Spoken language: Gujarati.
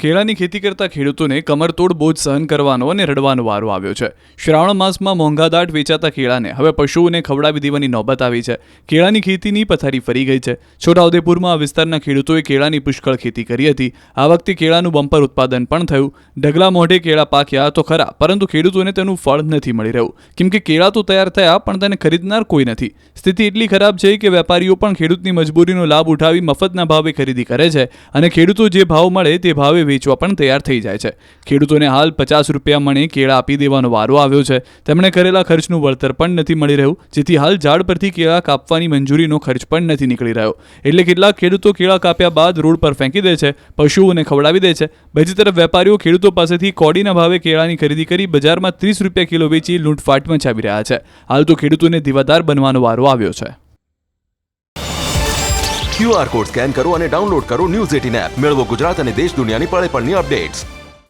કેળાની ખેતી કરતા ખેડૂતોને કમરતોડ બોજ સહન કરવાનો અને રડવાનો વારો આવ્યો છે. શ્રાવણ માસમાં મોંઘાદાટ વેચાતા કેળાને હવે પશુઓને ખવડાવી દેવાની નોબત આવી છે. કેળાની ખેતીની પથારી ફરી ગઈ છે. છોટાઉદેપુરમાં આ વિસ્તારના ખેડૂતોએ કેળાની પુષ્કળ ખેતી કરી હતી. આ વખતે કેળાનું બમ્પર ઉત્પાદન પણ થયું. ઢગલા મોઢે કેળા પાક્યા તો ખરા, પરંતુ ખેડૂતોને તેનું ફળ નથી મળી રહ્યું, કેમ કે કેળા તો તૈયાર થયા પણ તેને ખરીદનાર કોઈ નથી. સ્થિતિ એટલી ખરાબ છે કે વેપારીઓ પણ ખેડૂતની મજબૂરીનો લાભ ઉઠાવી મફતના ભાવે ખરીદી કરે છે અને ખેડૂતો જે ભાવ મળે તે ભાવે વેચવા પણ તૈયાર થઈ જાય છે. ખેડૂતોને હાલ 50 રૂપિયા મણે કેળા આપી દેવાનો વારો આવ્યો છે. તેમણે કરેલા ખર્ચનું વળતર પણ નથી મળી રહ્યું, જેથી હાલ ઝાડ પરથી કેળા કાપવાની મંજૂરીનો ખર્ચ પણ નથી નીકળી રહ્યો. એટલે કેટલાક ખેડૂતો કેળા કાપ્યા બાદ રોડ પર ફેંકી દે છે, પશુઓને ખવડાવી દે છે. બીજી તરફ વેપારીઓ ખેડૂતો પાસેથી કોડીના ભાવે કેળાની ખરીદી કરી બજારમાં 30 રૂપિયા કિલો વેચી લૂંટફાટ મચાવી રહ્યા છે. હાલ તો ખેડૂતોને દીવાદાર બનવાનો વારો આવ્યો છે. QR કોડ સ્કેન કરો અને ડાઉનલોડ કરો ન્યૂઝ 18 એપ. મેળવો ગુજરાત અને દેશ દુનિયાની પળે પળની અપડેટ્સ.